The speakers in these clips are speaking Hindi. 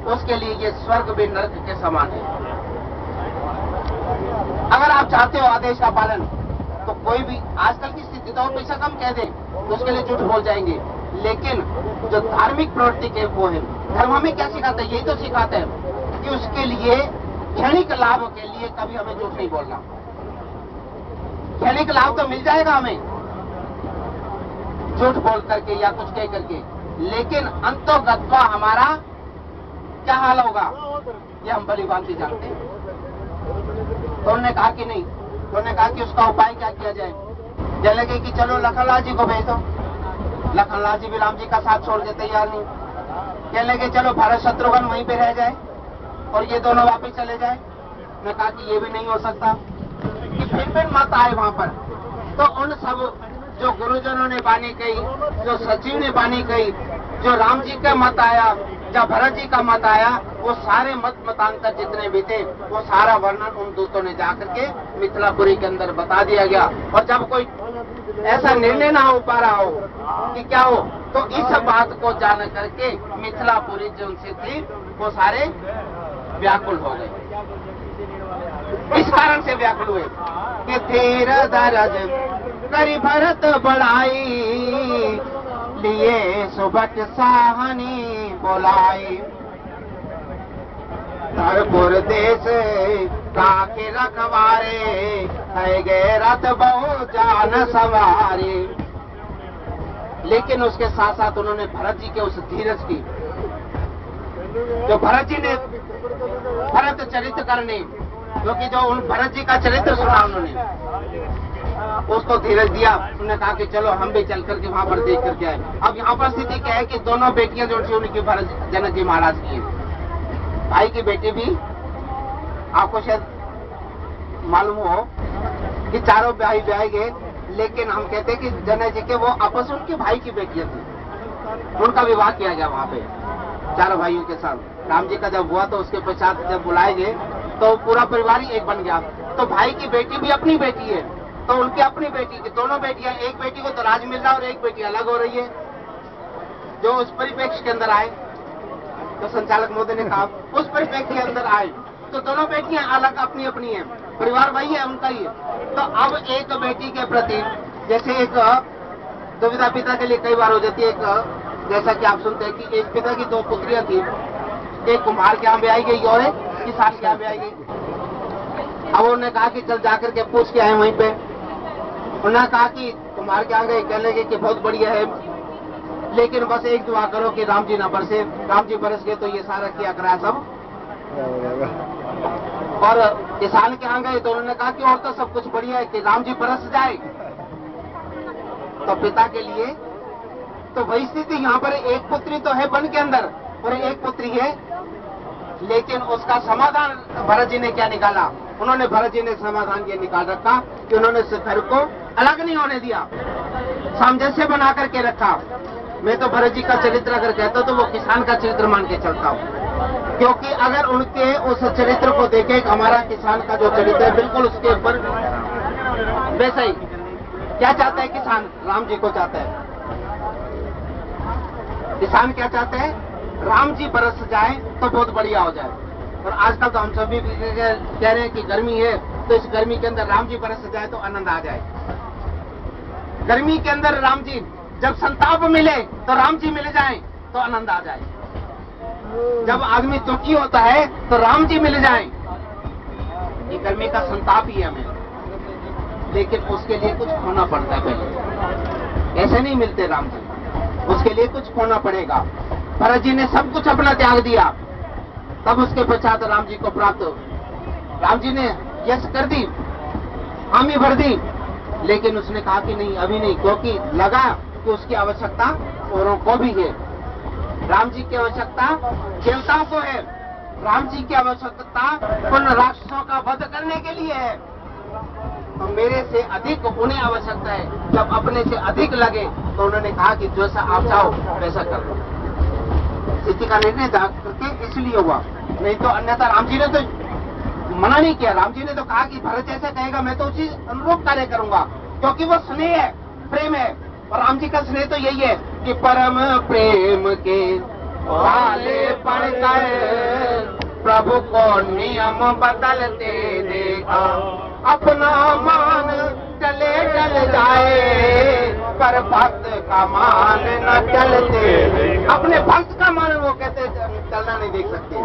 उसके लिए ये स्वर्ग भी नरक के समान है। अगर आप चाहते हो आदेश का पालन, तो कोई भी आजकल की स्थिति तो और पैसा कम कह दे तो उसके लिए झूठ बोल जाएंगे, लेकिन जो धार्मिक प्रवृत्ति के वो है, धर्म हमें क्या सिखाता है? यही तो सिखाता है कि उसके लिए क्षणिक लाभ के लिए कभी हमें झूठ नहीं बोलना। क्षणिक लाभ तो मिल जाएगा हमें झूठ बोल करके या कुछ कह करके, लेकिन अंतोगत्वा हमारा क्या हाल होगा ये हम भली भांति जानते हैं। तो उन्होंने कहा कि नहीं, उन्होंने कहा कि उसका उपाय क्या किया जाए। कहने लगे कि चलो लखनलाल जी को भेज दो। लखनलाल जी भी राम जी का साथ छोड़ के तैयार नहीं। कहने लगे चलो भरत शत्रुघ्न वहीं पे रह जाए और ये दोनों वापस चले जाए। मैं कहा कि ये भी नहीं हो सकता कि फिर मत आए वहां पर। तो उन सब जो गुरुजनों ने बानी कही, जो सचिव ने बानी कही, जो राम जी का मत आया, जब भरत जी का मत आया, वो सारे मतांतर जितने भी थे वो सारा वर्णन उन दूतों ने जाकर के मिथिलापुरी के अंदर बता दिया गया। और जब कोई ऐसा निर्णय ना हो पा रहा हो कि क्या हो, तो इस बात को जान करके मिथिलापुरी जो उनसे थी वो सारे व्याकुल हो गए। इस कारण से व्याकुल हुए कि धीर दरज करी भरत बढ़ाई, लिए सुबट साहनी बोलाई। धरपुर देश काके रखवारे, है गए रथ बहु जान सवारी। लेकिन उसके साथ साथ उन्होंने भरत जी के उस धीरज की, जो भरत जी ने भरत चरित्र करने, क्योंकि जो उन भरत जी का चरित्र सुना उन्होंने, उसको धीरज दिया। उन्होंने कहा कि चलो हम भी चल करके वहां पर देख करके आए। अब यहाँ पर स्थिति क्या है कि दोनों बेटियां जो थी उनकी भरत जनक जी महाराज की, भाई की बेटी भी, आपको शायद मालूम हो कि चारों भाई ब्याह गए, लेकिन हम कहते हैं कि जनक जी के वो आपस में उनके भाई की बेटियां थी, उनका विवाह किया गया वहां पे चारों भाइयों के साथ। राम जी का जब हुआ तो उसके पश्चात जब बुलाए गए तो पूरा परिवार ही एक बन गया। तो भाई की बेटी भी अपनी बेटी है, तो उनकी अपनी बेटी की दोनों बेटियां, एक बेटी को तो राज मिल रहा है और एक बेटी अलग हो रही है। जो उस परिप्रेक्ष्य के अंदर आए, तो संचालक महोदय ने कहा उस परिप्रेक्ष्य के अंदर आए तो दोनों बेटियां अलग अपनी अपनी हैं, परिवार वही है उनका ही है। तो अब एक बेटी के प्रति जैसे एक दुविधा पिता के लिए कई बार हो जाती है, एक जैसा कि आप सुनते हैं कि एक पिता की दो पुत्रियां थी, एक कुम्हार के यहाँ भी आई गई और एक किसान के यहाँ भी आई गई। अब उन्होंने कहा कि चल जाकर के पूछ के आए वहीं पे। उन्होंने कहा कि कुम्हार के यहाँ गए, कहने लगे कि बहुत बढ़िया है, लेकिन बस एक दुआ करो कि राम जी ना बरसे। राम जी बरस गए तो ये सारा किया करा सब। और किसान के यहाँ गए तो उन्होंने कहा कि और तो सब कुछ बढ़िया है कि राम जी बरस जाए। तो पिता के लिए तो वही स्थिति यहाँ पर, एक पुत्री तो है वन के अंदर और एक पुत्री है, लेकिन उसका समाधान भरत जी ने क्या निकाला? उन्होंने भरत जी ने समाधान ये निकाल रखा कि उन्होंने घर को अलग नहीं होने दिया, सामंजस्य बना करके रखा। मैं तो भरत जी का चरित्र अगर कहता तो वो किसान का चरित्र मान के चलता हूँ, क्योंकि अगर उनके उस चरित्र को देखे, हमारा किसान का जो चरित्र है बिल्कुल उसके ऊपर वैसा ही। क्या चाहता है किसान? राम जी को चाहता है। किसान क्या चाहते हैं? राम जी बरस जाए तो बहुत बढ़िया हो जाए। और आजकल तो हम सभी कह रहे हैं कि गर्मी है, तो इस गर्मी के अंदर राम जी बरस जाए तो आनंद आ जाए। गर्मी के अंदर राम जी, जब संताप मिले तो राम जी मिल जाए तो आनंद आ जाए। जब आदमी दुखी होता है तो राम जी मिल जाए। ये गर्मी का संताप ही है हमें, लेकिन उसके लिए कुछ खोना पड़ता है पहले, ऐसे नहीं मिलते राम जी, उसके लिए कुछ खोना पड़ेगा। भरत जी ने सब कुछ अपना त्याग दिया, तब उसके पश्चात राम जी को प्राप्त। राम जी ने यश कर दी, हामी भर दी, लेकिन उसने कहा कि नहीं अभी नहीं, क्योंकि लगा कि उसकी आवश्यकता औरों को भी है। राम जी की आवश्यकता देवताओं को है, राम जी की आवश्यकता उन राक्षसों का वध करने के लिए है। तो मेरे से अधिक उन्हें आवश्यकता है। जब अपने से अधिक लगे तो उन्होंने कहा कि जैसा आप चाहो वैसा कर लो। स्थिति का निर्णय करके इसलिए हुआ, नहीं तो अन्यथा राम जी ने तो मना नहीं किया। राम जी ने तो कहा कि भरत जैसे कहेगा मैं तो उसी अनुरूप कार्य करूंगा, क्योंकि वो स्नेह है, प्रेम है। और राम जी का स्नेह तो यही है कि परम प्रेम के वाले पढ़कर प्रभु को नियम बदलते देखा, अपना मान टले टल जाए, पर भक्त का मान न टलते। अपने भक्त का मान वो कहते चलना नहीं देख सकते।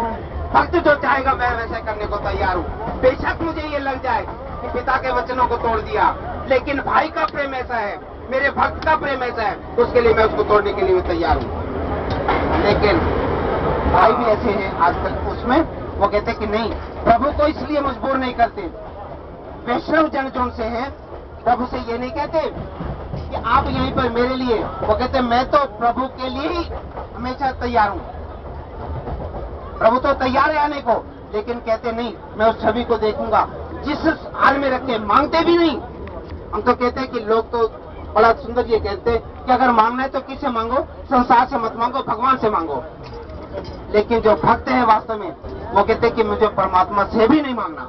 भक्त जो चाहेगा मैं वैसे करने को तैयार हूँ, बेशक मुझे ये लग जाए कि पिता के वचनों को तोड़ दिया, लेकिन भाई का प्रेम ऐसा है, मेरे भक्त का प्रेम ऐसा है, उसके लिए मैं उसको तोड़ने के लिए भी तैयार हूँ। लेकिन भाई भी ऐसे हैं आजकल, उसमें वो कहते कि नहीं, प्रभु को इसलिए मजबूर नहीं करते। वैष्णव जन जो उनसे है, प्रभु से ये नहीं कहते कि आप यहीं पर मेरे लिए, वो कहते मैं तो प्रभु के लिए ही हमेशा तैयार हूं। प्रभु तो तैयार है आने को, लेकिन कहते नहीं, मैं उस छवि को देखूंगा जिस हाल में रखे। मांगते भी नहीं, हम तो कहते हैं कि लोग तो बड़ा सुंदर ये कहते हैं कि अगर मांगना है तो किससे मांगो, संसार से मत मांगो, भगवान से मांगो। लेकिन जो भक्त है वास्तव में वो कहते हैं कि मुझे परमात्मा से भी नहीं मांगना,